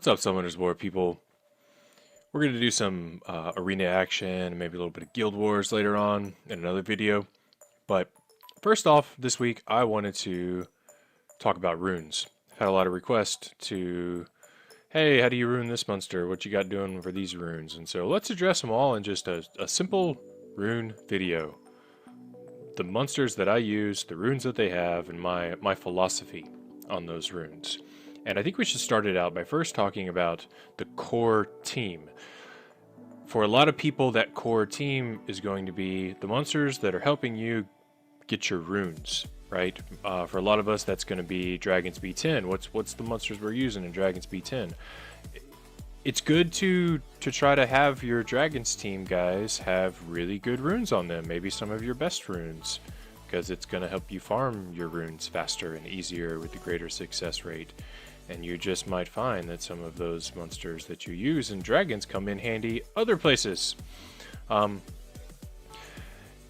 What's up, Summoners War people? We're going to do some arena action, maybe a little bit of Guild Wars later on in another video. But first off, this week I wanted to talk about runes. I've had a lot of requests to, hey, how do you rune this monster? What you got doing for these runes? And so let's address them all in just a simple rune video. The monsters that I use, the runes that they have, and my philosophy on those runes. And I think we should start it out by first talking about the core team. For a lot of people, that core team is going to be the monsters that are helping you get your runes, right? For a lot of us, that's going to be Dragon's B10. What's the monsters we're using in Dragon's B10? It's good to try to have your Dragon's team guys have really good runes on them, maybe some of your best runes, because it's going to help you farm your runes faster and easier with a greater success rate. And you just might find that some of those monsters that you use in Dragons come in handy other places. You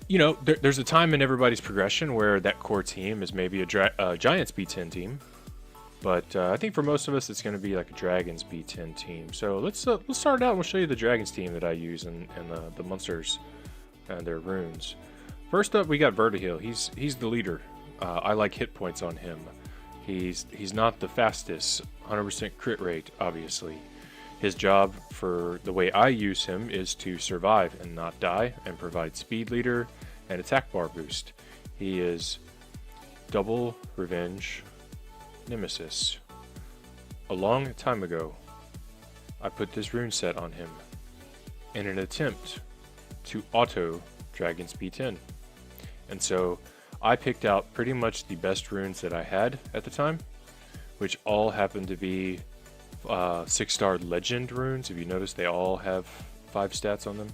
know, there's a time in everybody's progression where that core team is maybe a Giants B10 team. But I think for most of us, it's going to be like a Dragons B10 team. So let's start out and we'll show you the Dragons team that I use and the monsters and their runes. First up, we got Vertihil. He's the leader. I like hit points on him. He's not the fastest, 100% crit rate, obviously. His job, for the way I use him, is to survive and not die, and provide speed leader and attack bar boost. He is double revenge nemesis. A long time ago, I put this rune set on him in an attempt to auto Dragon's B10. And so I picked out pretty much the best runes that I had at the time, which all happen to be 6-star legend runes. If you notice, they all have 5 stats on them.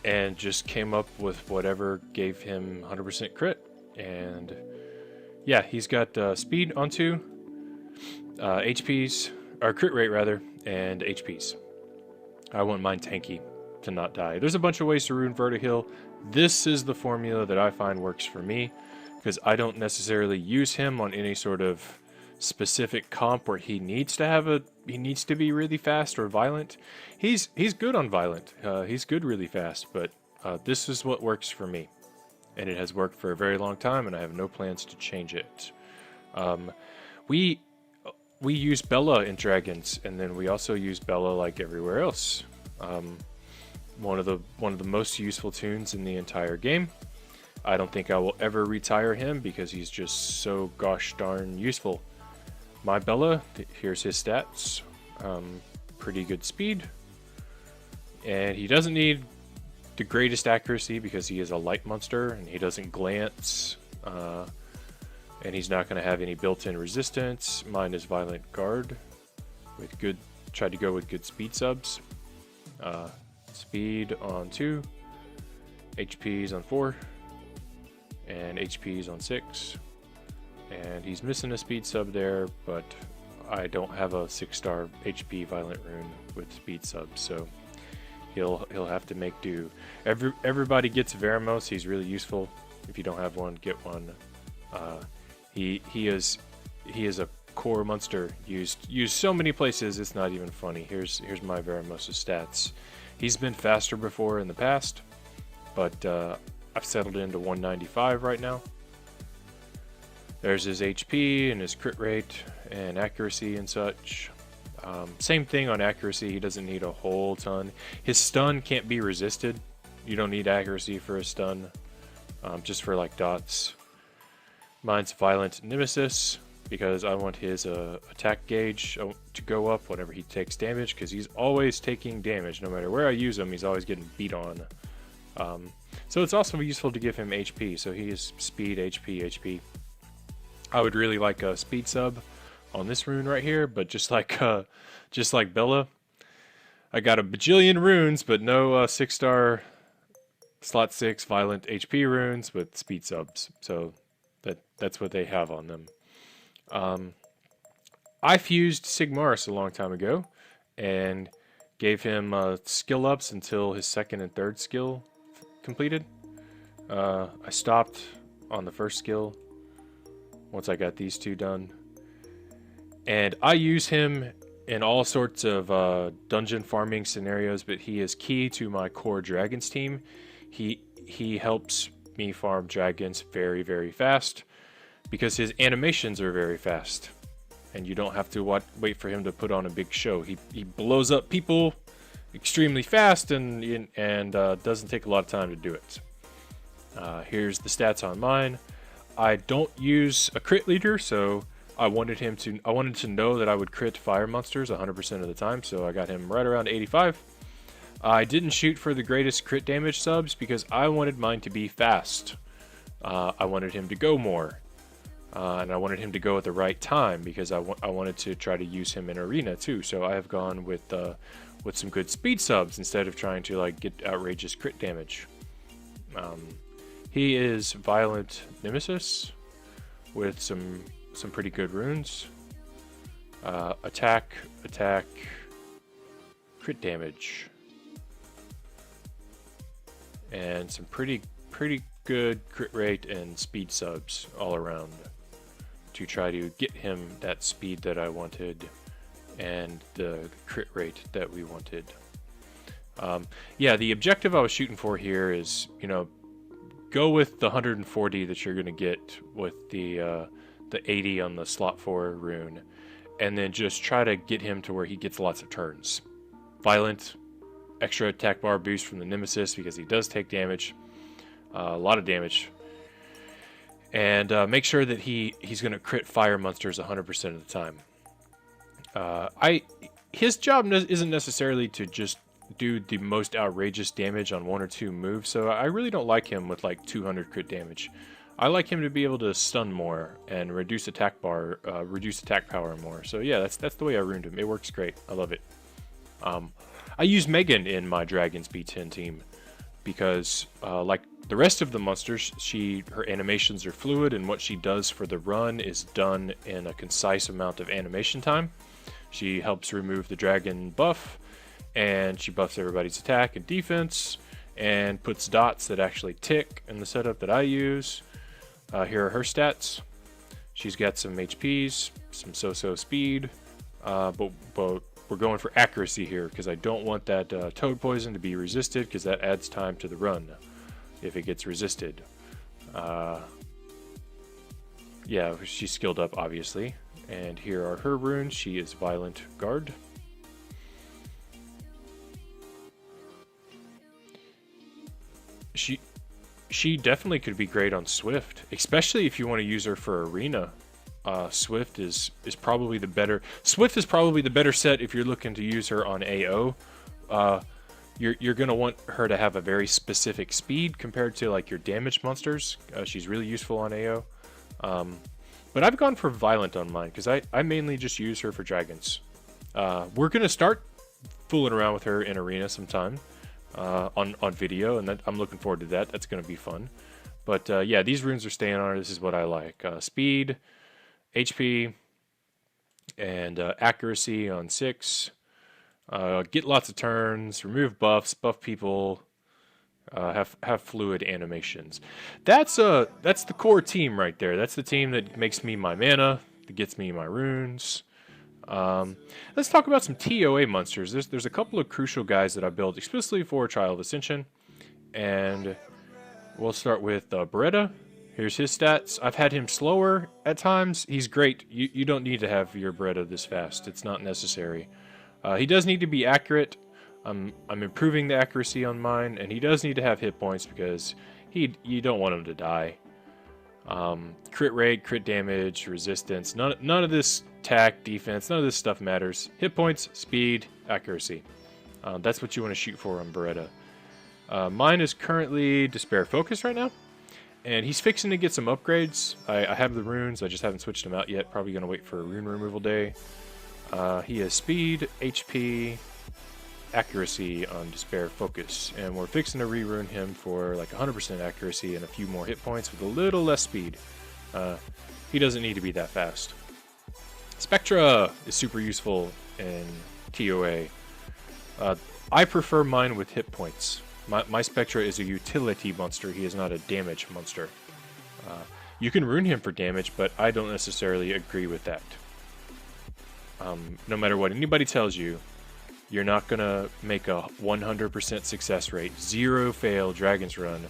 And just came up with whatever gave him 100% crit. And yeah, he's got speed on 2, HPs, or crit rate rather, and HPs. I want mine tanky to not die. There's a bunch of ways to rune Vertihil. This is the formula that I find works for me, because I don't necessarily use him on any sort of specific comp where he needs to be really fast or violent. He's good on violent. He's good really fast, but this is what works for me, and it has worked for a very long time, and I have no plans to change it. We use Bella in Dragons, and then we also use Bella like everywhere else. One of the most useful tunes in the entire game. I don't think I will ever retire him because he's just so gosh darn useful. My Bella, here's his stats. Pretty good speed. And he doesn't need the greatest accuracy because he is a light monster and he doesn't glance. And he's not going to have any built-in resistance. Mine is Violent Guard with good, tried to go with good speed subs. Speed on 2, HPs on 4, and HPs on 6. And he's missing a speed sub there, but I don't have a 6-star HP violent rune with speed subs, so he'll have to make do. Everybody gets Veremos. He's really useful. If you don't have one, get one. He is a core monster used so many places it's not even funny. Here's my Veremos' stats. He's been faster before in the past, but I've settled into 195 right now. There's his HP and his crit rate and accuracy and such. Same thing on accuracy. He doesn't need a whole ton. His stun can't be resisted. You don't need accuracy for a stun, just for like dots. Mine's Violent Nemesis, because I want his attack gauge to go up whenever he takes damage, because he's always taking damage. No matter where I use him, he's always getting beat on. So it's also useful to give him HP, so he is speed, HP. I would really like a speed sub on this rune right here, but just like Bella, I got a bajillion runes, but no 6-star slot 6 violent HP runes with speed subs. So that's what they have on them. I fused Sigmaris a long time ago and gave him skill ups until his 2nd and 3rd skill completed. I stopped on the 1st skill once I got these 2 done. And I use him in all sorts of dungeon farming scenarios, but he is key to my core dragons team. He helps me farm dragons very, very fast because his animations are very fast, and you don't have to wait for him to put on a big show. He blows up people extremely fast and doesn't take a lot of time to do it. Here's the stats on mine. I don't use a crit leader, so I wanted to know that I would crit fire monsters 100% of the time, so I got him right around 85. I didn't shoot for the greatest crit damage subs because I wanted mine to be fast. I wanted him to go more, and I wanted him to go at the right time because I wanted to try to use him in arena too. So I have gone with some good speed subs instead of trying to like get outrageous crit damage. He is Violent Nemesis with some pretty good runes. Attack, crit damage, and some pretty good crit rate and speed subs all around to try to get him that speed that I wanted and the crit rate that we wanted. Yeah, the objective I was shooting for here is, go with the 140 that you're going to get with the 80 on the slot 4 rune, and then just try to get him to where he gets lots of turns. Violent, extra attack bar boost from the Nemesis because he does take damage, a lot of damage, and make sure that he's going to crit fire monsters 100% of the time. His job isn't necessarily to just do the most outrageous damage on 1 or 2 moves, so I really don't like him with like 200 crit damage. I like him to be able to stun more and reduce attack power more. So yeah, that's the way I ruined him. It works great. I love it. I use Megan in my Dragons B10 team because like the rest of the monsters, her animations are fluid, and what she does for the run is done in a concise amount of animation time. She helps remove the dragon buff, and she buffs everybody's attack and defense, and puts dots that actually tick in the setup that I use. Here are her stats. She's got some HPs, some so-so speed, but we're going for accuracy here because I don't want that toad poison to be resisted because that adds time to the run if it gets resisted. Yeah, she's skilled up, obviously. And here are her runes. She is Violent Guard. She definitely could be great on Swift, especially if you want to use her for arena. Swift is probably the better. Swift is probably the better set if you're looking to use her on AO. You're gonna want her to have a very specific speed compared to like your damage monsters. She's really useful on AO. But I've gone for Violent on mine because I mainly just use her for dragons. We're gonna start fooling around with her in arena sometime. On video, and I'm looking forward to that. That's going to be fun. But yeah, these runes are staying on her. This is what I like. Speed, HP, and accuracy on 6. Get lots of turns, remove buffs, buff people, have fluid animations. That's the core team right there. That's the team that makes me my mana, that gets me my runes. Let's talk about some TOA monsters. There's a couple of crucial guys that I built explicitly for Trial of Ascension, and we'll start with Beretta. Here's his stats. I've had him slower at times. He's great. You don't need to have your Beretta this fast. It's not necessary. He does need to be accurate. I'm improving the accuracy on mine, and he does need to have hit points because you don't want him to die. Crit rate, crit damage, resistance, none of this attack, defense, none of this stuff matters. Hit points, speed, accuracy. That's what you want to shoot for on Beretta. Mine is currently Despair Focus right now, and he's fixing to get some upgrades. I have the runes, I just haven't switched them out yet. Probably going to wait for a rune removal day. He has speed, HP, accuracy on Despair Focus, and we're fixing to re-rune him for like 100% accuracy and a few more hit points with a little less speed. He doesn't need to be that fast. Spectra is super useful in TOA. I prefer mine with hit points. My Spectra is a utility monster. He is not a damage monster. You can rune him for damage, but I don't necessarily agree with that. No matter what anybody tells you, you're not going to make a 100% success rate, 0 fail Dragon's Run,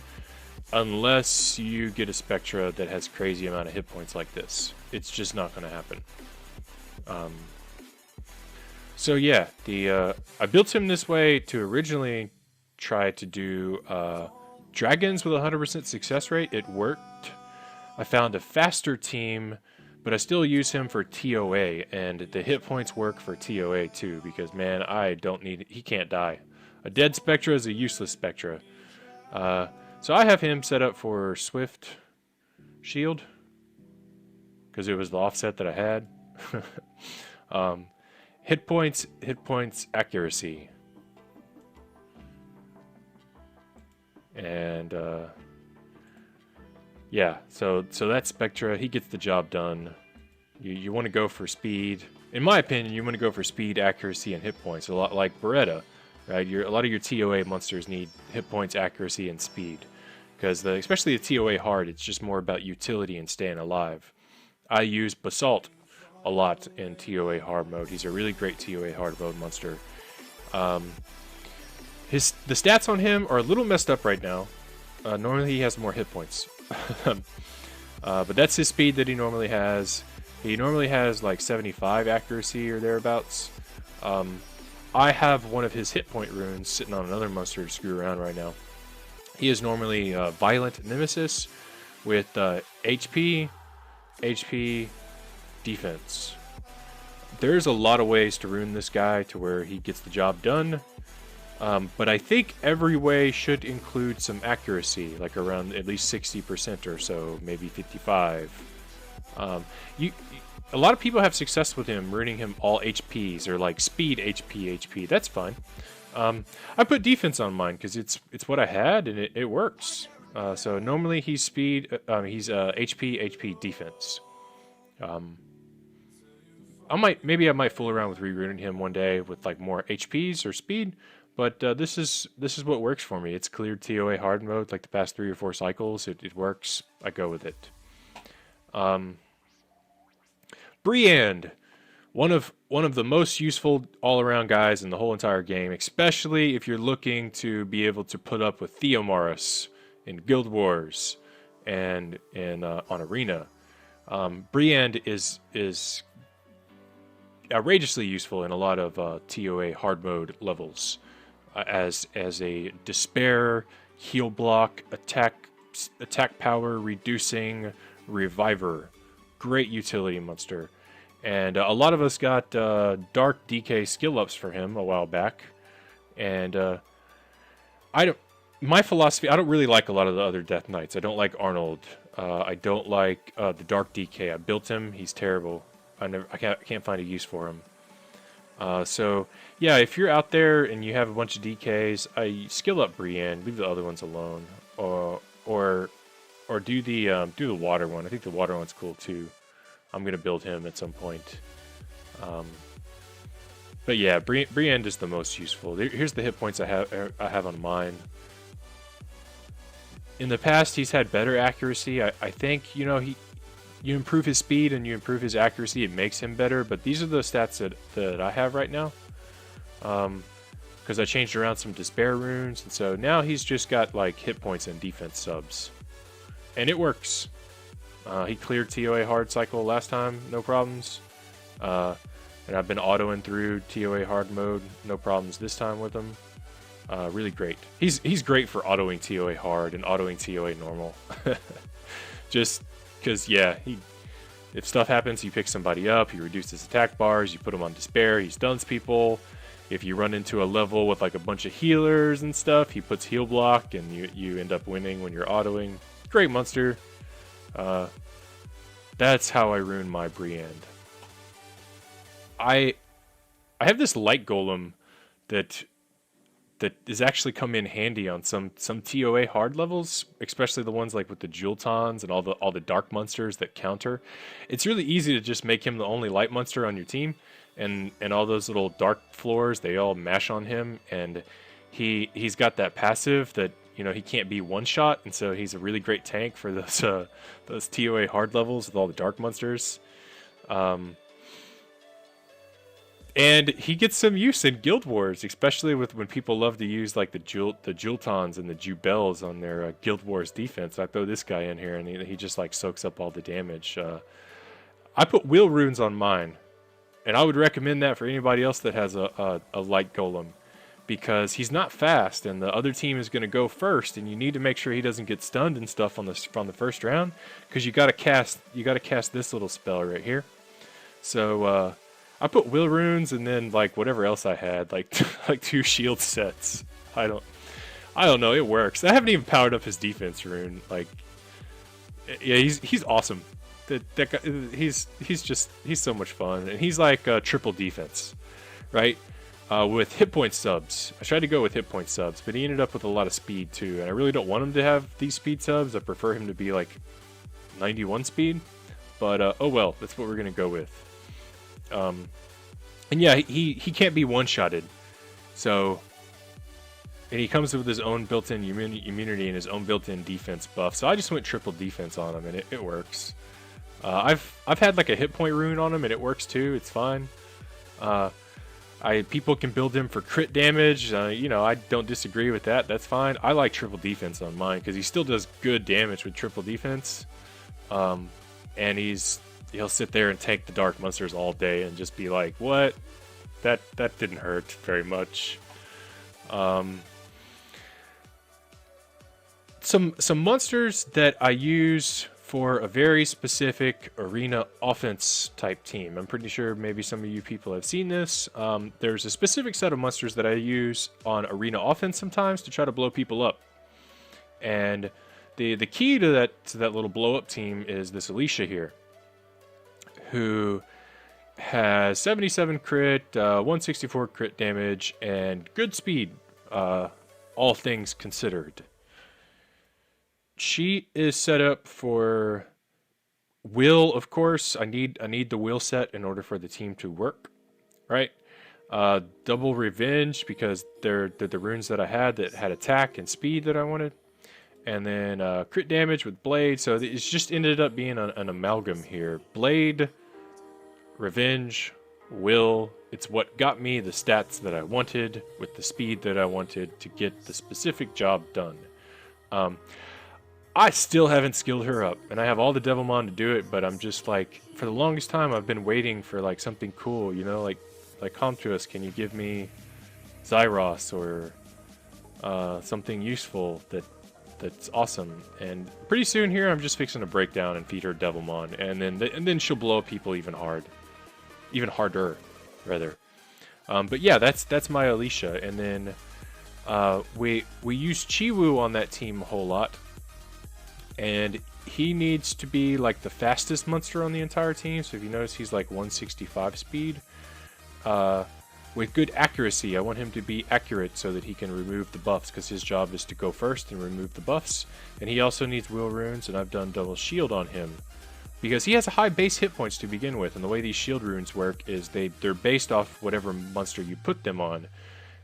unless you get a Spectra that has crazy amount of hit points like this. It's just not going to happen. So yeah, I built him this way to originally try to do dragons with a 100% success rate. It worked. I found a faster team, but I still use him for TOA, and the hit points work for TOA too, because man, I don't need, he can't die. A dead Spectra is a useless Spectra. So I have him set up for Swift Shield, because it was the offset that I had. Hit points, accuracy. And yeah, so that Spectra, he gets the job done. You want to go for speed. In my opinion, you want to go for speed, accuracy, and hit points. A lot like Beretta, right? A lot of your TOA monsters need hit points, accuracy, and speed. Because especially the TOA hard, it's just more about utility and staying alive. I use Basalt a lot in TOA hard mode. He's a really great TOA hard mode monster. The stats on him are a little messed up right now. Normally he has more hit points. But that's his speed that he normally has. He normally has like 75 accuracy or thereabouts. I have one of his hit point runes sitting on another monster to screw around right now. He is normally Violent Nemesis with HP, defense. There's a lot of ways to rune this guy to where he gets the job done. But I think every way should include some accuracy, like around at least 60% or so, maybe 55. A lot of people have success with him, ruining him all HPs or like speed HP. That's fine. I put defense on mine because it's what I had and it works. So normally he's speed, he's HP defense. I might fool around with rerouting him one day with like more HPs or speed. But this is what works for me. It's cleared TOA hard mode like the past 3 or 4 cycles. It works. I go with it. Briand, one of the most useful all-around guys in the whole entire game, especially if you're looking to be able to put up with Theomaris in Guild Wars and on Arena. Briand is outrageously useful in a lot of TOA hard mode levels. As a despair, heal block, attack power reducing reviver. Great utility monster. And a lot of us got Dark DK skill ups for him a while back. And my philosophy, I don't really like a lot of the other Death Knights. I don't like Arnold. I don't like the Dark DK. I built him. He's terrible. I can't find a use for him. So yeah, if you're out there and you have a bunch of DKs, I skill up Brienne, leave the other ones alone, or do the water one. I think the water one's cool too. I'm gonna build him at some point. But yeah, Brienne is the most useful. Here's the hit points I have on mine. In the past, he's had better accuracy. I think you improve his speed and you improve his accuracy, it makes him better. But these are the stats that I have right now. Because I changed around some despair runes, and so now he's just got like hit points and defense subs. And it works. He cleared TOA hard cycle last time, no problems. And I've been autoing through TOA hard mode, no problems this time with him. Really great. He's great for autoing TOA hard and autoing TOA normal. Just because, yeah, if stuff happens, you pick somebody up, you reduce his attack bars, you put him on despair, he stuns people. If you run into a level with like a bunch of healers and stuff, he puts heal block and you end up winning when you're autoing. Great monster. That's how I ruin my Briand. I have this light golem that is actually come in handy on some TOA hard levels, especially the ones like with the Jultons and all the dark monsters that counter. It's really easy to just make him the only light monster on your team, and all those little dark floors, they all mash on him, and he's got that passive that he can't be one shot, and so he's a really great tank for those TOA hard levels with all the dark monsters. And he gets some use in Guild Wars, especially with when people love to use like the Jultons and the Jubels on their Guild Wars defense. I throw this guy in here, and he just like soaks up all the damage. I put wheel runes on mine, and I would recommend that for anybody else that has a light golem, because he's not fast, and the other team is going to go first, and you need to make sure he doesn't get stunned and stuff from the first round, because you got to cast this little spell right here. So I put will runes and then like whatever else I had, like like 2 shield sets. I don't know, it works. I haven't even powered up his defense rune. Like, yeah, he's awesome. That guy, he's so much fun, and he's like triple defense, right? With hit point subs. I tried to go with hit point subs, but he ended up with a lot of speed too, and I really don't want him to have these speed subs. I prefer him to be like 91 speed, but oh well, that's what we're gonna go with. And yeah, he can't be one-shotted, so, and he comes with his own built-in immunity and his own built-in defense buff, so I just went triple defense on him, and it works. I've had like a hit point rune on him, and it works too. It's fine. People can build him for crit damage. You know, I don't disagree with that. That's fine. I like triple defense on mine because he still does good damage with triple defense, and he'll sit there and tank the dark monsters all day and just be like, what? That didn't hurt very much. Some monsters that I use for a very specific arena offense type team. I'm pretty sure maybe some of you people have seen this. There's a specific set of monsters that I use on arena offense sometimes to try to blow people up. And the key to that little blow up team is this Alicia here, who has 77 crit, 164 crit damage, and good speed, all things considered. She is set up for will, of course. I need the will set in order for the team to work, right? Double revenge, because they're the runes that I had that had attack and speed that I wanted. And then crit damage with blade, so it's just ended up being an amalgam here. Blade, revenge, will. It's what got me the stats that I wanted with the speed that I wanted to get the specific job done. I still haven't skilled her up, and I have all the Devilmon to do it, but I'm just like, for the longest time I've been waiting for like something cool, you know, like Comtuous, can you give me Zyros or something useful that's awesome? And pretty soon here I'm just fixing to break down and feed her Devilmon, and then she'll blow people even harder rather. But yeah, that's my Alicia, and then we use Chiwu on that team a whole lot. And he needs to be like the fastest monster on the entire team. So if you notice, he's like 165 speed. With good accuracy, I want him to be accurate so that he can remove the buffs, because his job is to go first and remove the buffs. And he also needs will runes, and I've done double shield on him, because he has a high base hit points to begin with. And the way these shield runes work is they're based off whatever monster you put them on.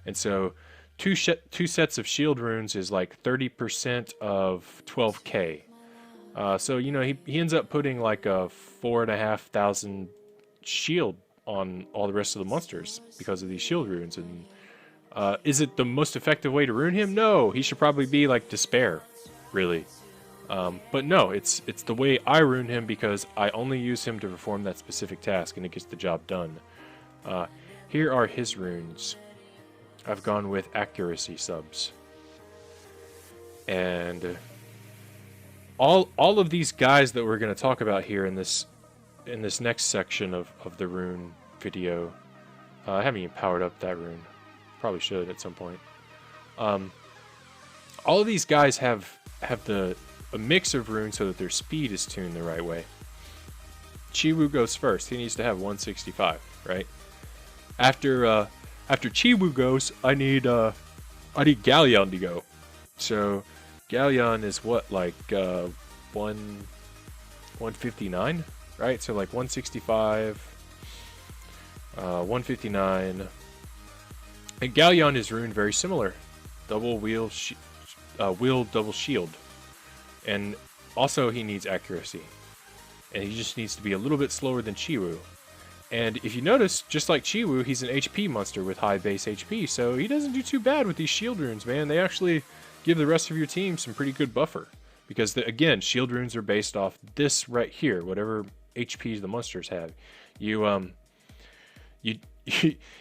And so two sets of shield runes is like 30% of 12k. So, you know, he ends up putting like a 4,500 shield on all the rest of the monsters because of these shield runes. And is it the most effective way to rune him? No, he should probably be like Despair, really. But no, it's the way I rune him, because I only use him to perform that specific task, and it gets the job done. Here are his runes. I've gone with accuracy subs. And all of these guys that we're going to talk about here in this next section of the rune video, I haven't even powered up that rune. Probably should at some point. All of these guys have a mix of runes so that their speed is tuned the right way. Chiwu goes first. He needs to have 165, right? After Chiwu goes, I need Galleon to go. So Galleon is what, like 159, right? So like 165, 159. And Galleon is runed very similar. Double wheel, double shield. And also he needs accuracy. And he just needs to be a little bit slower than Chiwu. And if you notice, just like Chiwu, he's an HP monster with high base HP, so he doesn't do too bad with these shield runes, man. They actually give the rest of your team some pretty good buffer. Because, again, shield runes are based off this right here, whatever HPs the monsters have. If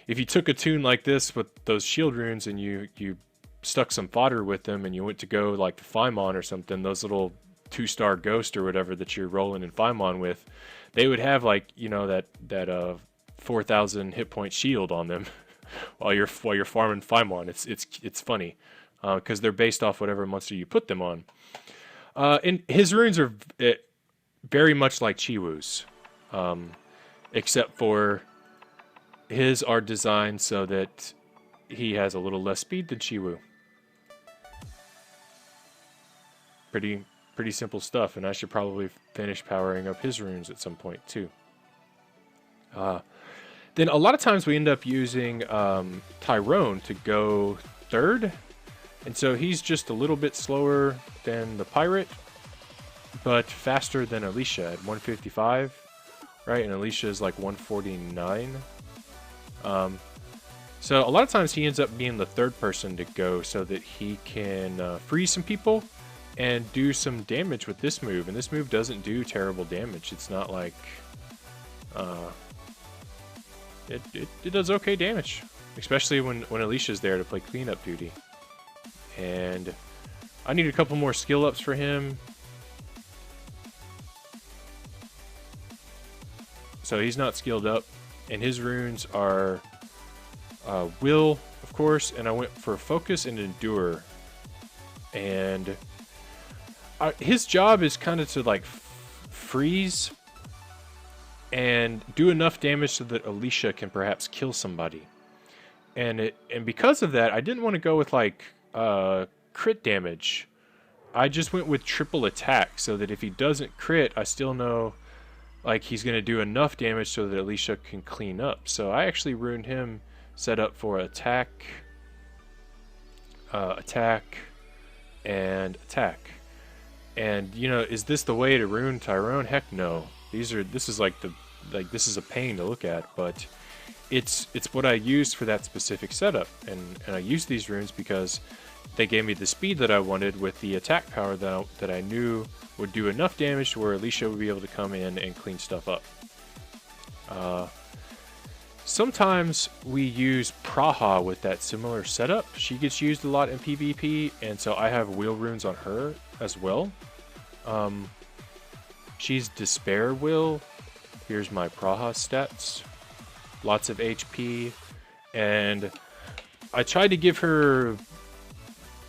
you took a tune like this with those shield runes and you stuck some fodder with them and you went to go like to Faimon or something, those little 2-star ghost or whatever that you're rolling in Faimon with, they would have like, you know, that 4,000 hit point shield on them while you're farming Faimon. It's funny because they're based off whatever monster you put them on. And his runes are very much like Chiwu's, except for his are designed so that he has a little less speed than Chiwu. Pretty simple stuff, and I should probably finish powering up his runes at some point too. Then a lot of times we end up using Tyrone to go third, and so he's just a little bit slower than the pirate, but faster than Alicia at 155, right? And Alicia is like 149. So a lot of times he ends up being the third person to go so that he can freeze some people and do some damage with this move. And this move doesn't do terrible damage. It's not like it does okay damage, especially when Alicia's there to play cleanup duty. And I need a couple more skill ups for him. So he's not skilled up, and his runes are Will, of course, and I went for Focus and Endure. And his job is kind of to like freeze and do enough damage so that Alicia can perhaps kill somebody. And because of that, I didn't want to go with like crit damage. I just went with triple attack so that if he doesn't crit, I still know like he's going to do enough damage so that Alicia can clean up. So I actually ruined him set up for attack, attack, and attack. And you know, is this the way to ruin Tyrone? Heck no. This is this is a pain to look at, but it's what I used for that specific setup. And I used these runes because they gave me the speed that I wanted with the attack power that I knew would do enough damage to where Alicia would be able to come in and clean stuff up. Sometimes we use Praha with that similar setup. She gets used a lot in PvP, and so I have wheel runes on her as well. She's Despair Will. Here's my Praha stats. Lots of HP, and I tried to give her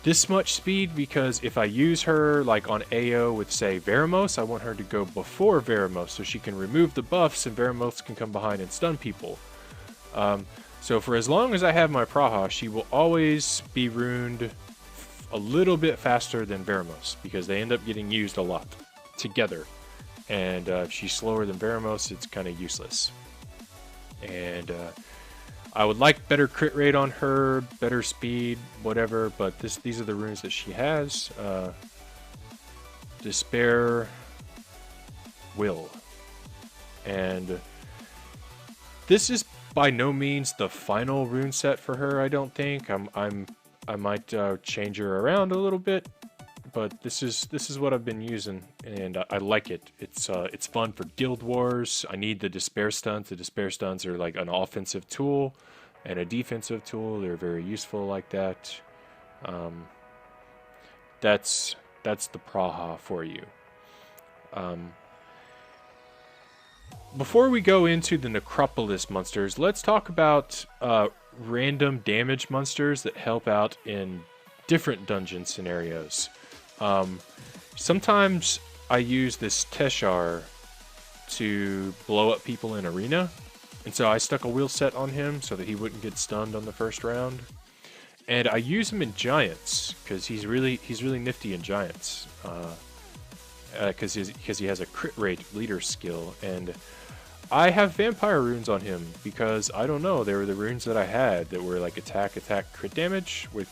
this much speed because if I use her like on AO with say Veremos, I want her to go before Veremos so she can remove the buffs and Veremos can come behind and stun people. So for as long as I have my Praha, she will always be runed a little bit faster than Veremos because they end up getting used a lot together. And if she's slower than Veremos, it's kind of useless. And I would like better crit rate on her, better speed, whatever, but these are the runes that she has. Despair, Will. And this is by no means the final rune set for her, I don't think. I might change her around a little bit, but this is what I've been using, and I like it. It's fun for guild wars. I need the despair stuns. The despair stuns are like an offensive tool and a defensive tool. They're very useful like that. That's the Praha for you. Before we go into the Necropolis monsters, let's talk about random damage monsters that help out in different dungeon scenarios. Sometimes I use this Teshar to blow up people in arena, and so I stuck a wheel set on him so that he wouldn't get stunned on the first round. And I use him in Giants because he's really nifty in Giants because he has a crit rate leader skill. And I have vampire runes on him because I don't know, they were the runes that I had that were like attack crit damage with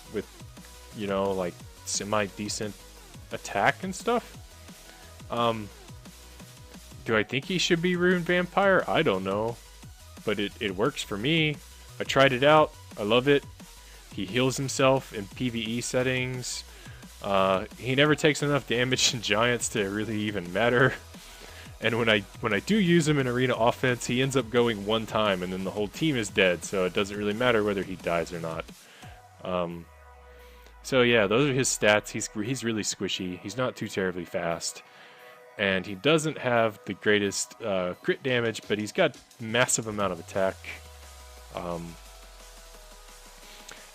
you know, like semi decent attack and stuff. Do I think he should be rune vampire? I don't know. but it works for me. I tried it out. I love it. He heals himself in PvE settings. He never takes enough damage in Giants to really even matter. And when I do use him in arena offense, he ends up going one time, and then the whole team is dead, so it doesn't really matter whether he dies or not. So yeah, those are his stats. He's really squishy. He's not too terribly fast. And he doesn't have the greatest crit damage, but he's got massive amount of attack.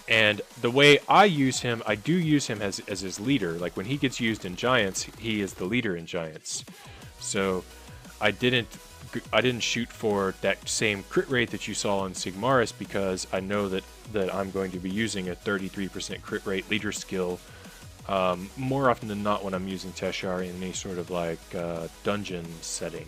And the way I use him, I do use him as his leader. Like when he gets used in Giants, he is the leader in Giants. So I didn't shoot for that same crit rate that you saw on Sigmaris because I know that I'm going to be using a 33% crit rate leader skill more often than not when I'm using Teshar in any sort of like dungeon setting.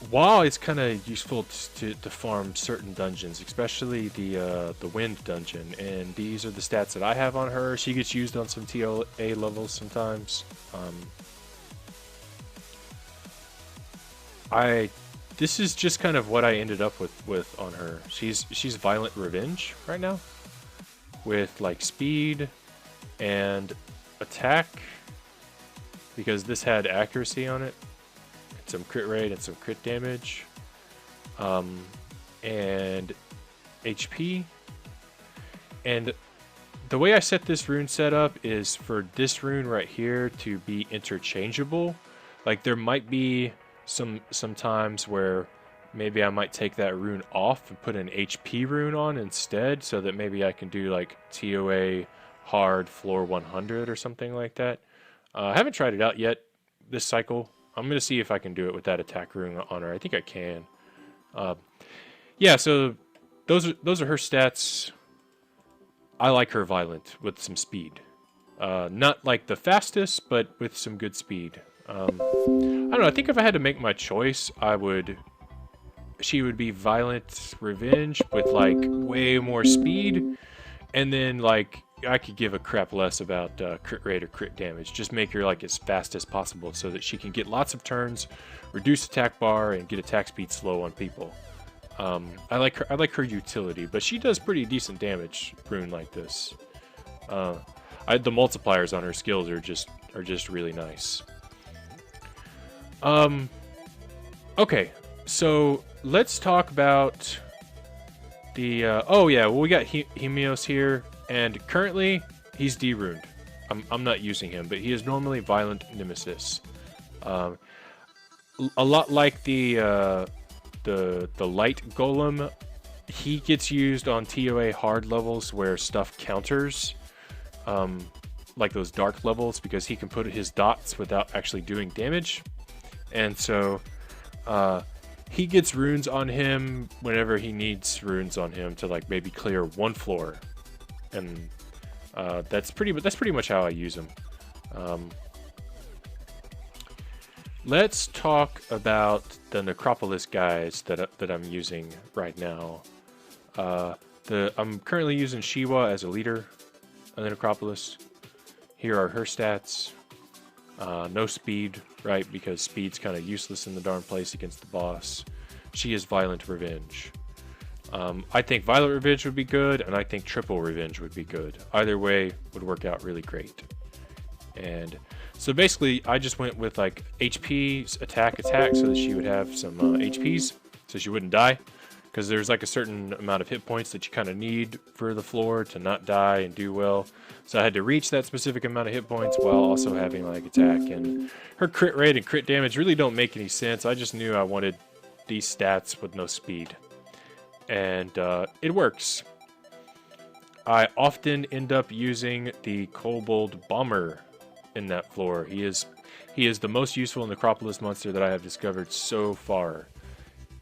While it's kind of useful to farm certain dungeons, especially the wind dungeon, and these are the stats that I have on her. She gets used on some TLA levels sometimes. This is just kind of what I ended up with on her. She's Violent Revenge right now, with like speed and attack, because this had accuracy on it. Some crit rate and some crit damage, and HP. And the way I set this rune setup is for this rune right here to be interchangeable. Like there might be some times where maybe I might take that rune off and put an HP rune on instead, so that maybe I can do like TOA hard floor 100 or something like that. I haven't tried it out yet this cycle. I'm going to see if I can do it with that attack rune on her. I think I can. Yeah, so those are her stats. I like her violent with some speed. Not like the fastest, but with some good speed. I don't know, I think if I had to make my choice, she would be Violent Revenge with like way more speed, and then like I could give a crap less about crit rate or crit damage. Just make her like as fast as possible so that she can get lots of turns, reduce attack bar, and get attack speed slow on people. I like her utility, but she does pretty decent damage rune like this. The multipliers on her skills are just really nice. Okay, so let's talk about the oh yeah, well we got Hemios here. And currently, he's deruned. I'm not using him, but he is normally Violent Nemesis. A lot like the Light Golem, he gets used on TOA hard levels where stuff counters, like those dark levels, because he can put his dots without actually doing damage. And so he gets runes on him whenever he needs runes on him to like maybe clear one floor. And that's pretty much how I use them. Let's talk about the Necropolis guys that I'm using right now. I'm currently using Shiwa as a leader of the Necropolis. Here are her stats. No speed, right? Because speed's kind of useless in the darn place against the boss. She is Violent Revenge. I think Violent Revenge would be good, and I think Triple Revenge would be good. Either way would work out really great. And so basically, I just went with like HP, attack, so that she would have some HPs, so she wouldn't die. Because there's like a certain amount of hit points that you kind of need for the floor to not die and do well. So I had to reach that specific amount of hit points while also having like attack. And her crit rate and crit damage really don't make any sense. I just knew I wanted these stats with no speed. And it works. I often end up using the Kobold Bomber in that floor. He is the most useful Necropolis monster that I have discovered so far.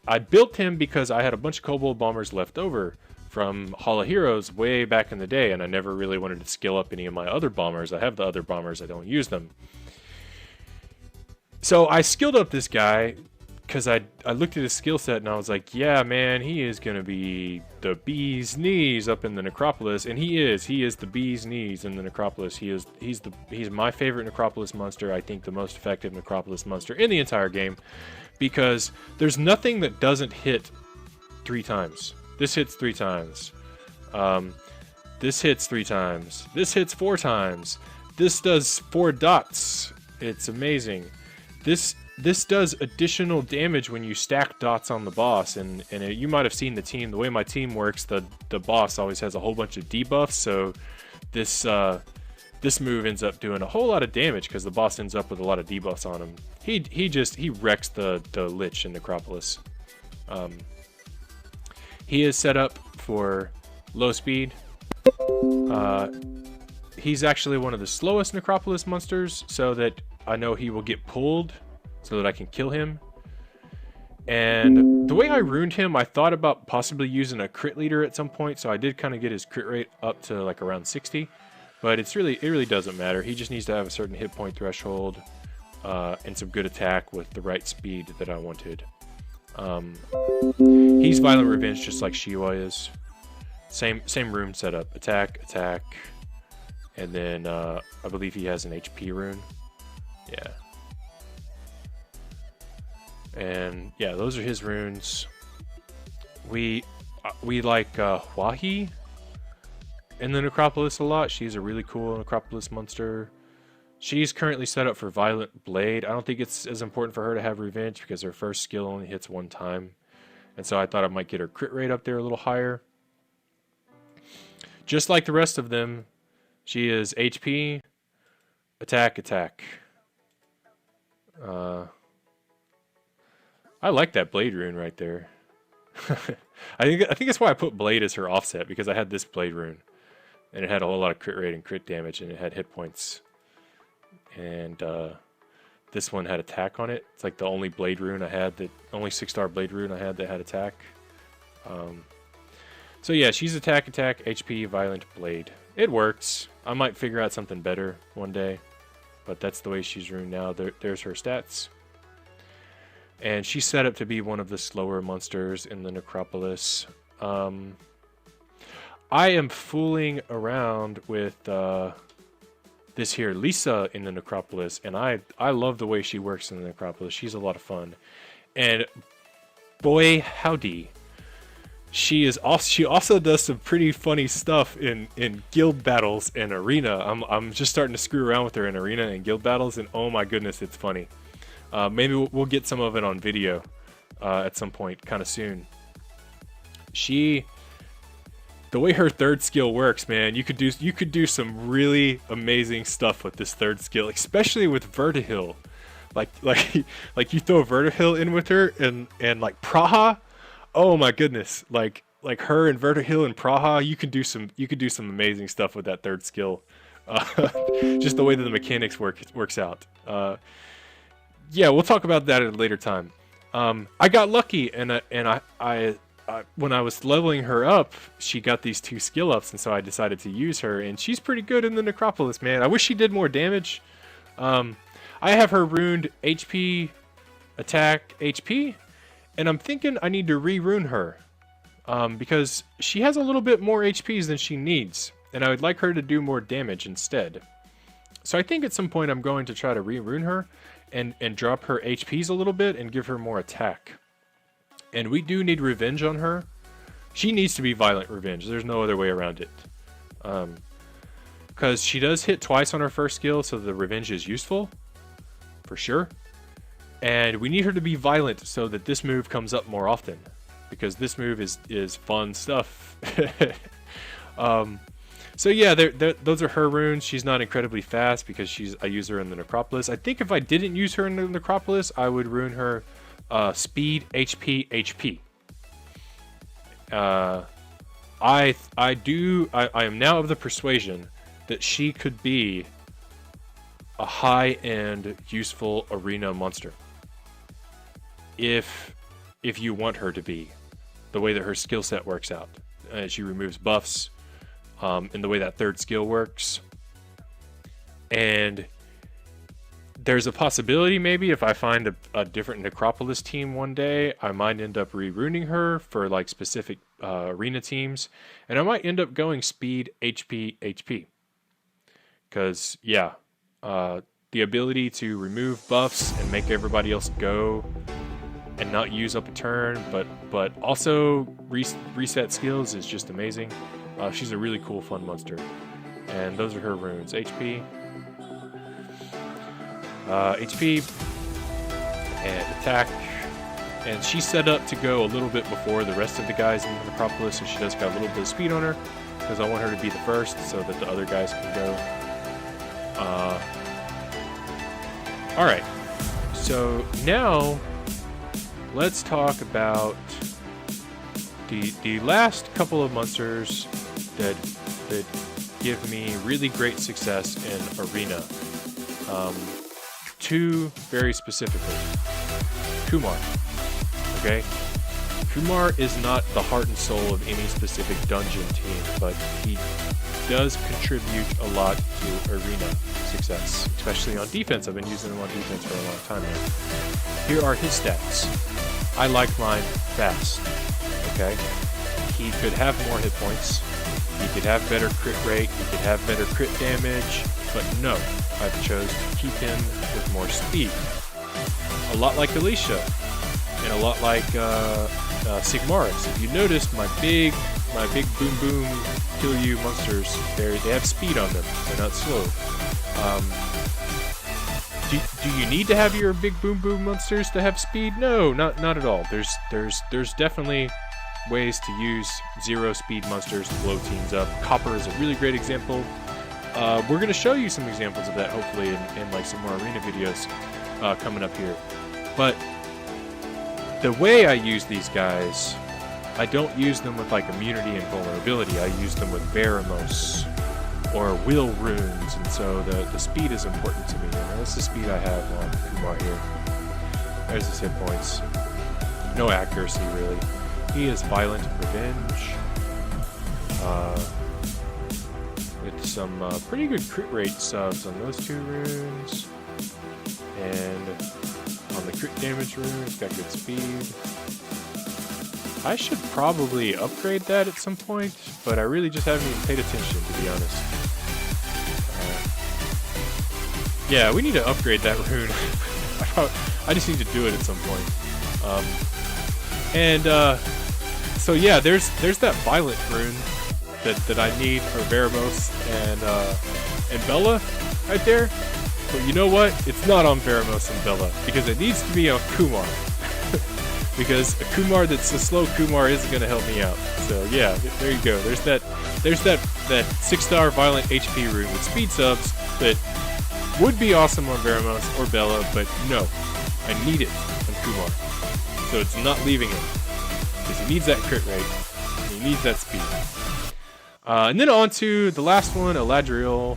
I built him because I had a bunch of Kobold Bombers left over from Hall of Heroes way back in the day, and I never really wanted to skill up any of my other bombers. I have the other bombers, I don't use them. So I skilled up this guy because I looked at his skill set and I was like, yeah, man, he is gonna be the bee's knees up in the Necropolis, and he is the bee's knees in the Necropolis. He's my favorite Necropolis monster. I think the most effective Necropolis monster in the entire game, because there's nothing that doesn't hit 3 times. This hits 3 times. This hits 3 times. This hits 4 times. This does 4 dots. It's amazing. This does additional damage when you stack dots on the boss, and you might have seen the team. The way my team works, the boss always has a whole bunch of debuffs, so this move ends up doing a whole lot of damage because the boss ends up with a lot of debuffs on him. He wrecks the Lich in Necropolis. He is set up for low speed. He's actually one of the slowest Necropolis monsters, so that I know he will get pulled so that I can kill him. And the way I ruined him, I thought about possibly using a crit leader at some point, so I did kind of get his crit rate up to like around 60. But it really doesn't matter. He just needs to have a certain hit point threshold and some good attack with the right speed that I wanted. He's Violent Revenge just like Shiwa is. Same rune setup. Attack, and then I believe he has an HP rune. Yeah. And yeah, those are his runes. We like Wahi in the Necropolis a lot. She's a really cool Necropolis monster. She's currently set up for Violent Blade. I don't think it's as important for her to have Revenge because her first skill only hits 1 time. And so I thought I might get her crit rate up there a little higher. Just like the rest of them, she is HP, attack. I like that Blade rune right there. I think that's why I put Blade as her offset, because I had this Blade rune. And it had a whole lot of crit rate and crit damage, and it had hit points. And this one had attack on it. It's like the only Blade rune I had, only 6-star Blade rune I had that had attack. So yeah, she's attack, HP, Violent, Blade. It works. I might figure out something better one day, but that's the way she's runed now. There's her stats. And she's set up to be one of the slower monsters in the Necropolis. I am fooling around with this here Lisa in the Necropolis, and I love the way she works in the Necropolis. She's a lot of fun. And boy, howdy. She also does some pretty funny stuff in guild battles and arena. I'm just starting to screw around with her in arena and guild battles, and oh my goodness, it's funny. Maybe we'll get some of it on video at some point, kind of soon. The way her third skill works, man, you could do some really amazing stuff with this third skill, especially with Vertihil. Like you throw Vertihil in with her and like Praha. Oh my goodness! Like her and Vertihil and Praha, you could do some amazing stuff with that third skill. Just the way that the mechanics works out. Yeah, we'll talk about that at a later time. I got lucky, and I when I was leveling her up, she got these 2 skill ups, and so I decided to use her, and she's pretty good in the Necropolis, man. I wish she did more damage. I have her runed HP, attack, HP, and I'm thinking I need to re-rune her, because she has a little bit more HPs than she needs, and I would like her to do more damage instead. So I think at some point I'm going to try to re-rune her and drop her HPs a little bit and give her more attack. And we do need revenge on her. She needs to be Violent Revenge. There's no other way around it. Because she does hit twice on her first skill, so the revenge is useful. For sure. And we need her to be violent so that this move comes up more often. Because this move is fun stuff. So yeah, those are her runes. She's not incredibly fast because I use her in the Necropolis. I think if I didn't use her in the Necropolis, I would rune her speed, HP. I am now of the persuasion that she could be a high-end, useful arena monster. If you want her to be, the way that her skill set works out. She removes buffs, and the way that third skill works. And there's a possibility maybe if I find a different Necropolis team one day, I might end up re-runing her for like specific arena teams, and I might end up going speed, HP, HP. Because, yeah, the ability to remove buffs and make everybody else go and not use up a turn, but also reset skills is just amazing. She's a really cool, fun monster. And those are her runes. HP, HP, and attack. And she's set up to go a little bit before the rest of the guys in the Necropolis, so she does got a little bit of speed on her, because I want her to be the first so that the other guys can go. Alright, so now let's talk about the last couple of monsters that give me really great success in Arena. Two very specifically. Kumar. Okay? Kumar is not the heart and soul of any specific dungeon team, but he does contribute a lot to Arena success, especially on defense. I've been using him on defense for a long time now. Here are his stats. I like mine fast. Okay? He could have more hit points. He could have better crit rate. He could have better crit damage. But no, I've chose to keep him with more speed. A lot like Alicia, and a lot like Sigmarus. If you noticed, my big boom boom kill you monsters, they have speed on them. They're not slow. Do you need to have your big boom boom monsters to have speed? No, not at all. There's definitely ways to use 0 speed monsters to blow teams up. Copper is a really great example. We're going to show you some examples of that hopefully in like some more arena videos coming up here. But the way I use these guys, I don't use them with like immunity and vulnerability. I use them with Veremos or will runes, and so the speed is important to me. And that's the speed I have on Kumar here. There's his hit points. No accuracy really. He is Violent Revenge. With some pretty good crit rate subs on those 2 runes. And on the crit damage rune, it's got good speed. I should probably upgrade that at some point, but I really just haven't even paid attention, to be honest. Yeah, we need to upgrade that rune. I just need to do it at some point. So yeah, there's that Violent rune that I need for Veremos and Bella right there. But you know what? It's not on Veremos and Bella because it needs to be on Kumar. Because a Kumar that's a slow Kumar isn't going to help me out. So yeah, there you go. There's that 6-star Violent HP rune with speed subs that would be awesome on Veremos or Bella, but no, I need it on Kumar. So it's not leaving it because he needs that crit rate and he needs that speed. And then on to the last one, Eladriel.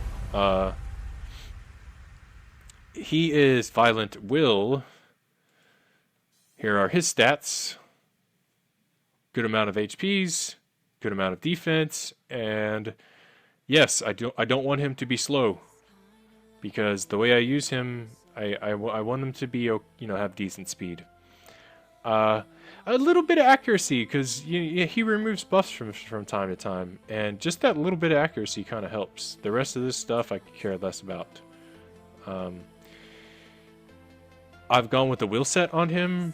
He is Violent Will. Here are his stats. Good amount of HPs, good amount of defense, and yes, I don't want him to be slow because the way I use him, I want him to be, have decent speed. A little bit of accuracy because he removes buffs from time to time, and just that little bit of accuracy kind of helps. The rest of this stuff I could care less about. I've gone with the will set on him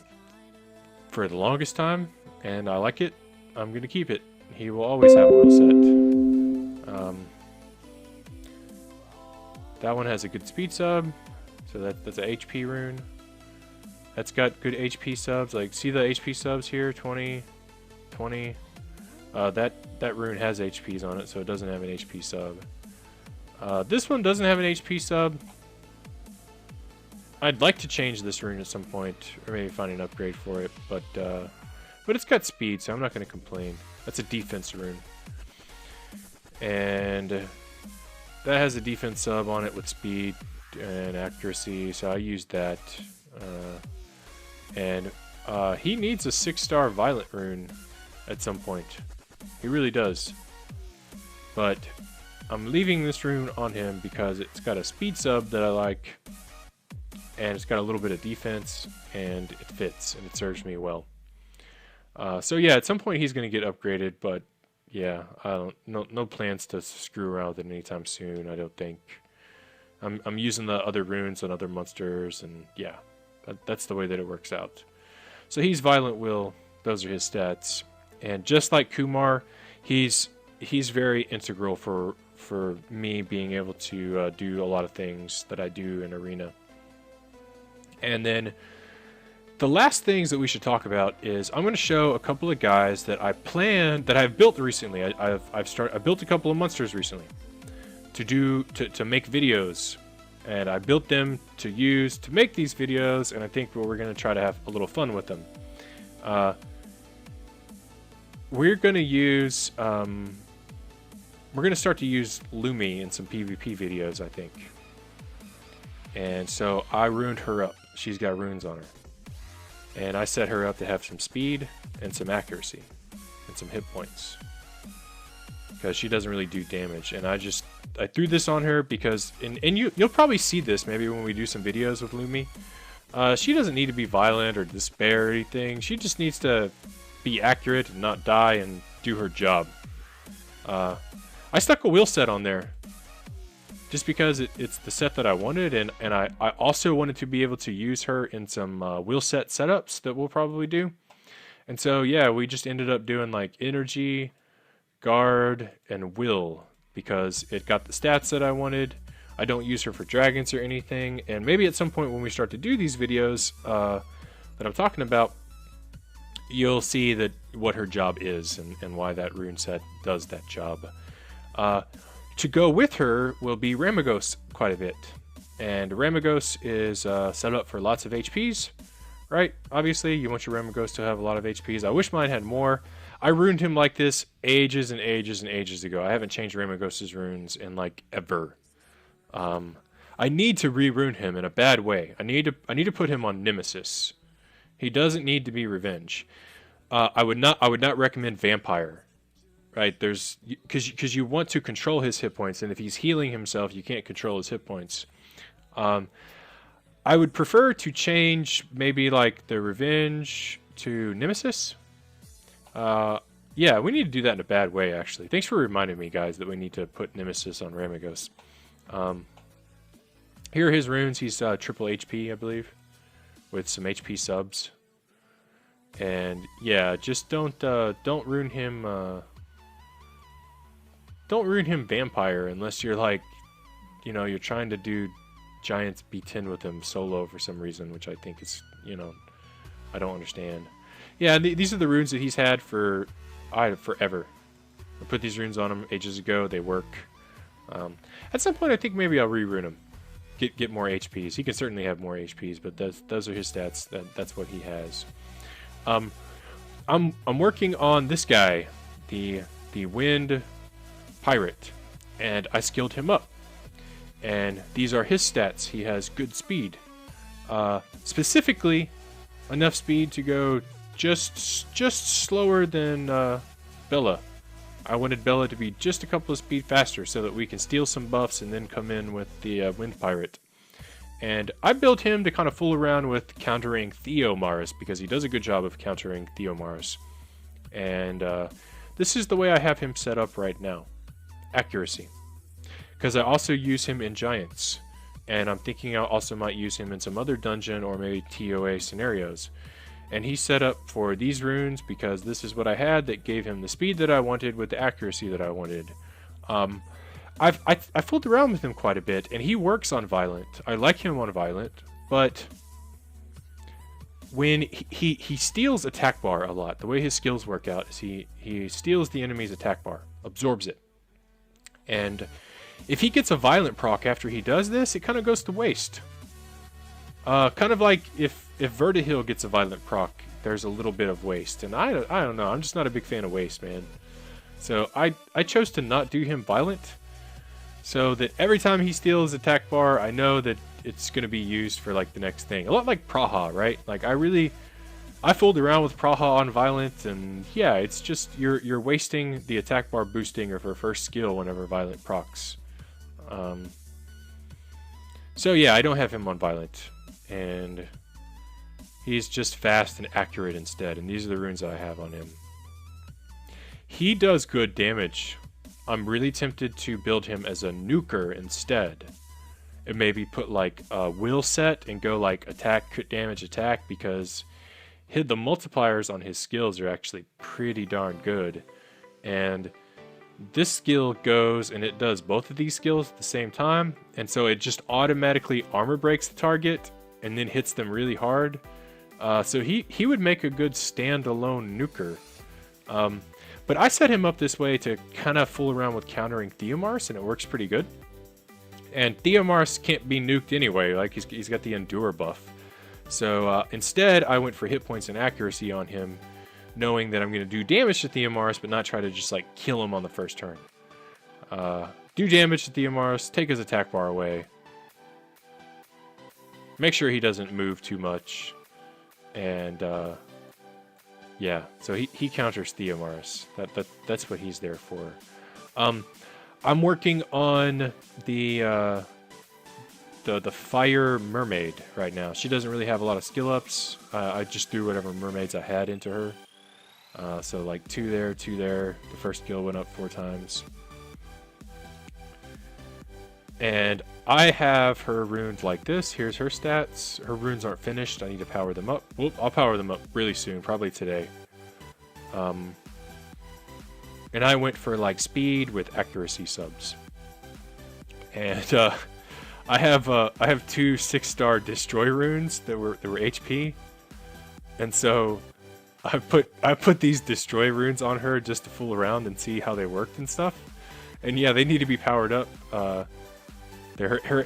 for the longest time, and I like it. I'm going to keep it. He will always have will set. That one has a good speed sub, so that's a HP rune. That's got good HP subs. Like, see the HP subs here? 20, 20. That rune has HPs on it, so it doesn't have an HP sub. This one doesn't have an HP sub. I'd like to change this rune at some point, or maybe find an upgrade for it, but it's got speed, so I'm not going to complain. That's a defense rune. And that has a defense sub on it with speed and accuracy, so I used that. And he needs a 6-star Violent rune at some point. He really does. But I'm leaving this rune on him because it's got a speed sub that I like. and it's got a little bit of defense, and it fits, and it serves me well. So yeah, at some point he's going to get upgraded, but yeah, no plans to screw around with it anytime soon, I don't think. I'm using the other runes on other monsters, and yeah, that's the way that it works out. So he's Violent Will, those are his stats. And just like Kumar, he's very integral for me being able to do a lot of things that I do in Arena. And then the last things that we should talk about is I'm going to show a couple of guys that I've built recently. I built a couple of monsters recently to make videos, and I built them to use to make these videos, and I think we're going to try to have a little fun with them. We're going to use we're going to start to use Lumi in some PvP videos, I think. And so I ruined her up. She's got runes on her. And I set her up to have some speed and some accuracy and some hit points, because she doesn't really do damage. And I threw this on her because, and you'll probably see this maybe when we do some videos with Lumi. She doesn't need to be violent or despair or anything. She just needs to be accurate and not die and do her job. I stuck a wheel set on there just because it's the set that I wanted, and I also wanted to be able to use her in some wheel set setups that we'll probably do. And so yeah, we just ended up doing like energy, guard, and will, because it got the stats that I wanted. I don't use her for dragons or anything, and maybe at some point when we start to do these videos that I'm talking about, you'll see that what her job is and why that rune set does that job. To go with her will be Ramagos quite a bit, and Ramagos is set up for lots of HPs, right? Obviously, you want your Ramagos to have a lot of HPs. I wish mine had more. I ruined him like this ages and ages and ages ago. I haven't changed Ramagos' runes in like ever. I need to re-rune him in a bad way. I need to put him on Nemesis. He doesn't need to be Revenge. I would not recommend Vampire. Right, because you want to control his hit points, and if he's healing himself, you can't control his hit points. I would prefer to change maybe like the Revenge to Nemesis. Yeah, we need to do that in a bad way, actually. Thanks for reminding me, guys, that we need to put Nemesis on Ramagos. Here are his runes. He's triple HP, I believe, with some HP subs. And yeah, just don't ruin him. Don't ruin him Vampire unless you're like, you're trying to do Giants B10 with him solo for some reason, which I think is, I don't understand. Yeah, these are the runes that he's had for forever. I put these runes on him ages ago. They work. At some point, I think maybe I'll re-rune him, get more HPs. He can certainly have more HPs, but those are his stats. That's what he has. I'm working on this guy, the Wind Pirate, and I skilled him up, and these are his stats. He has good speed, specifically enough speed to go just slower than Bella. I wanted Bella to be just a couple of speed faster so that we can steal some buffs and then come in with the Wind Pirate. And I built him to kind of fool around with countering Theomaris, because he does a good job of countering Theomaris. And this is the way I have him set up right now. Accuracy. Because I also use him in Giants. And I'm thinking I also might use him in some other dungeon or maybe TOA scenarios. And he's set up for these runes because this is what I had that gave him the speed that I wanted with the accuracy that I wanted. I fooled around with him quite a bit, and he works on Violent. I like him on Violent, but when he steals attack bar a lot, the way his skills work out is he steals the enemy's attack bar, absorbs it. And if he gets a Violent proc after he does this, it kind of goes to waste. Kind of like if Vertihil gets a Violent proc, there's a little bit of waste. And I don't know, I'm just not a big fan of waste, man. So I chose to not do him Violent, so that every time he steals attack bar, I know that it's going to be used for like the next thing. A lot like Praha, right? Like I fooled around with Praha on Violent, and yeah, it's just you're wasting the attack bar boosting of her first skill whenever Violent procs. So yeah, I don't have him on Violent. and he's just fast and accurate instead, and these are the runes that I have on him. He does good damage. I'm really tempted to build him as a nuker instead. And maybe put like a will set and go like attack, crit damage, attack, because the multipliers on his skills are actually pretty darn good. And this skill goes and it does both of these skills at the same time, and so it just automatically armor breaks the target and then hits them really hard. So he would make a good standalone nuker. But I set him up this way to kind of fool around with countering Theomars, and it works pretty good. And Theomars can't be nuked anyway, like he's got the Endure buff. So instead, I went for hit points and accuracy on him, knowing that I'm going to do damage to Theomars, but not try to just like kill him on the first turn. Do damage to Theomars, take his attack bar away. Make sure he doesn't move too much. And yeah, so he counters Theomars. That's what he's there for. I'm working on the Fire Mermaid right now. She doesn't really have a lot of skill ups. I just threw whatever mermaids I had into her. So like 2 there, 2 there. The first skill went up 4 times. And I have her runes like this. Here's her stats. Her runes aren't finished. I need to power them up. Whoop, I'll power them up really soon, probably today. And I went for like speed with accuracy subs. And I have 2 6-star destroy runes that were HP. And so I put these destroy runes on her just to fool around and see how they worked and stuff. And yeah, they need to be powered up.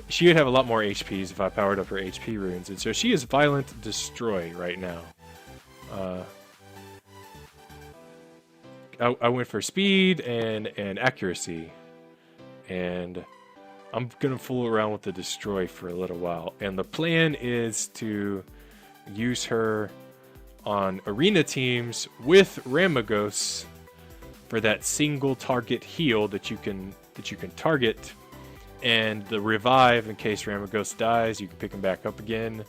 She would have a lot more HPs if I powered up her HP runes, and so she is Violent Destroy right now. I went for speed and accuracy, and I'm gonna fool around with the Destroy for a little while. And the plan is to use her on arena teams with Ramagos for that single target heal that you can target. And the revive in case Ramagos dies, you can pick him back up again,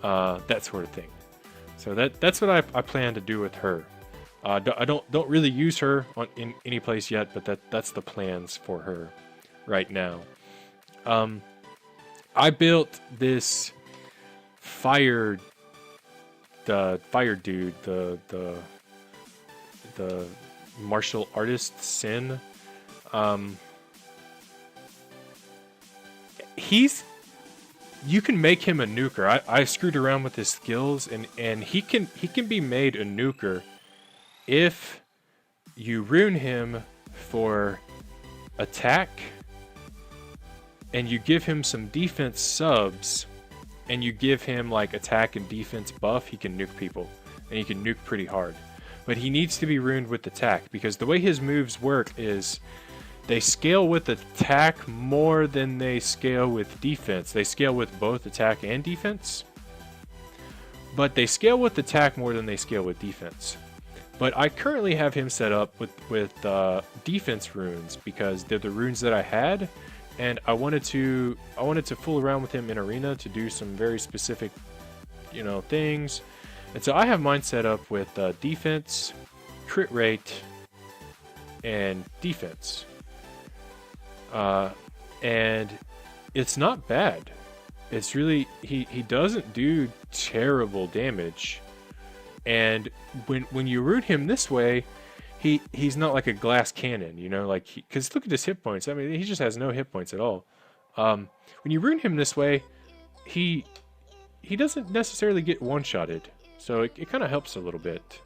that sort of thing. So that's what I plan to do with her. I don't really use her in any place yet, but that's the plans for her right now. I built this fire dude, the martial artist Sin. You can make him a nuker. I screwed around with his skills, and he can be made a nuker if you rune him for attack and you give him some defense subs and you give him like attack and defense buff. He can nuke people, and he can nuke pretty hard, but he needs to be runed with attack, because the way his moves work is they scale with attack more than they scale with defense. They scale with both attack and defense, but they scale with attack more than they scale with defense. But I currently have him set up with defense runes, because they're the runes that I had, and I wanted to fool around with him in arena to do some very specific, things. And so I have mine set up with defense, crit rate, and defense. And it's not bad. It's really, he doesn't do terrible damage. And when you root him this way, he's not like a glass cannon, because look at his hit points. I mean, he just has no hit points at all. When you root him this way, he doesn't necessarily get one-shotted, so it kind of helps a little bit.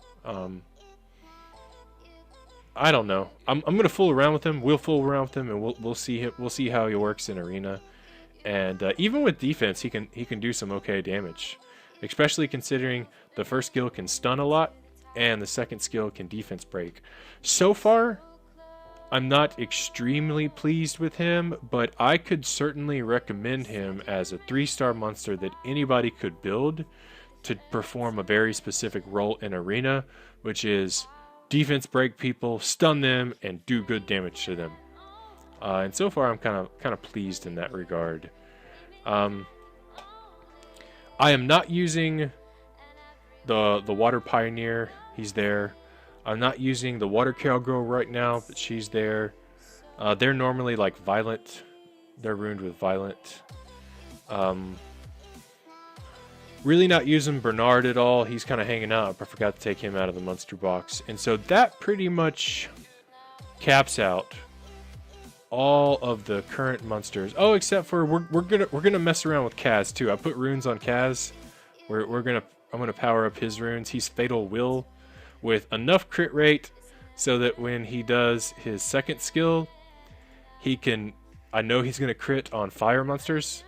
I don't know. I'm gonna fool around with him. We'll fool around with him, and we'll see how he works in arena. And even with defense, he can do some okay damage, especially considering the first skill can stun a lot, and the second skill can defense break. So far, I'm not extremely pleased with him, but I could certainly recommend him as a 3-star monster that anybody could build to perform a very specific role in arena, which is defense break people, stun them, and do good damage to them. And so far, I'm kind of pleased in that regard. I am not using the Water Pioneer. He's there. I'm not using the Water Cowgirl right now, but she's there. They're normally like Violent. They're ruined with Violent. Really not using Bernard at all. He's kind of hanging out. I forgot to take him out of the monster box. And so that pretty much caps out all of the current monsters. Oh, except for we're gonna mess around with Kaz too. I put runes on Kaz. I'm gonna power up his runes. He's Fatal Will with enough crit rate so that when he does his second skill, I know he's gonna crit on fire monsters,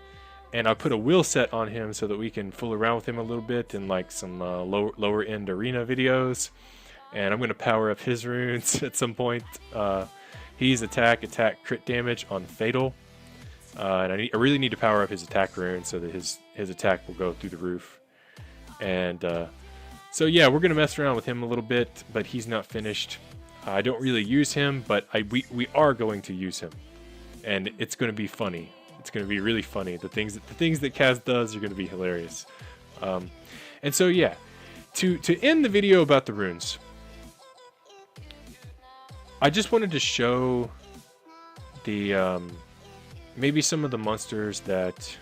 and I put a will set on him so that we can fool around with him a little bit in like some lower end arena videos. And I'm gonna power up his runes at some point. He's attack, crit damage on Fatal. And I really need to power up his attack rune so that his attack will go through the roof. And so yeah, we're going to mess around with him a little bit, but he's not finished. I don't really use him, but we are going to use him. And it's going to be funny. It's going to be really funny. The things that Kaz does are going to be hilarious. And so yeah, to end the video about the runes, I just wanted to show the maybe some of the monsters that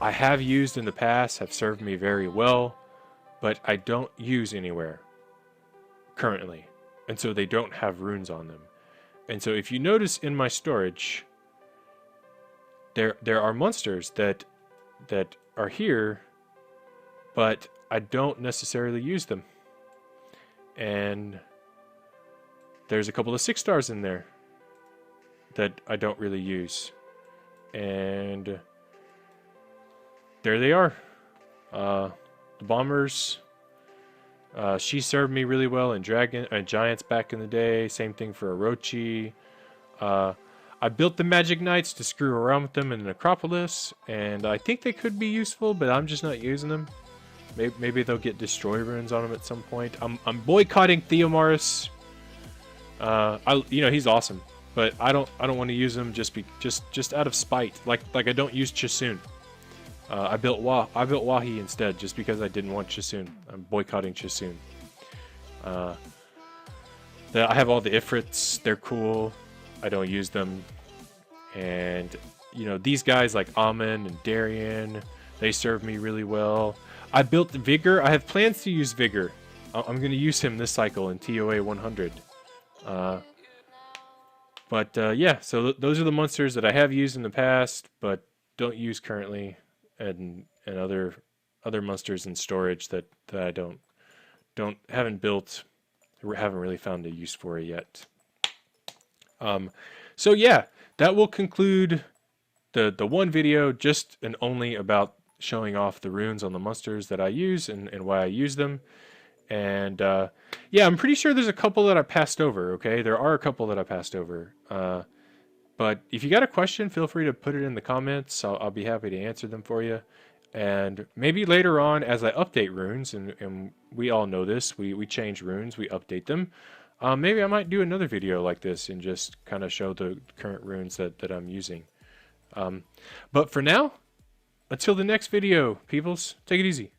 I have used in the past, have served me very well, but I don't use anywhere currently, and so they don't have runes on them. And so if you notice in my storage, there are monsters that are here, but I don't necessarily use them. And there's a couple of 6 stars in there that I don't really use. And there they are. The Bombers. She served me really well in Giants back in the day. Same thing for Orochi. I built the Magic Knights to screw around with them in Necropolis, and I think they could be useful, but I'm just not using them. Maybe they'll get Destroy runes on them at some point. I'm boycotting Theomaris. He's awesome, but I don't want to use him just out of spite. Like I don't use Chisun. I built Wahi instead just because I didn't want Chisun. I'm boycotting Chisun. I have all the Ifrits. They're cool. I don't use them. And these guys like Amen and Darian, they serve me really well. I built Vigor. I have plans to use Vigor. I'm going to use him this cycle in TOA 100. Yeah, so those are the monsters that I have used in the past, but don't use currently, and other monsters in storage that I haven't built, or haven't really found a use for it yet. So yeah, that will conclude the one video, just and only about showing off the runes on the monsters that I use and why I use them. And yeah, I'm pretty sure there's a couple that I passed over, okay? There are a couple that I passed over. But if you got a question, feel free to put it in the comments. I'll be happy to answer them for you. And maybe later on, as I update runes, and we all know this, we change runes, we update them. Maybe I might do another video like this and just kind of show the current runes that I'm using. But for now, until the next video, peoples, take it easy.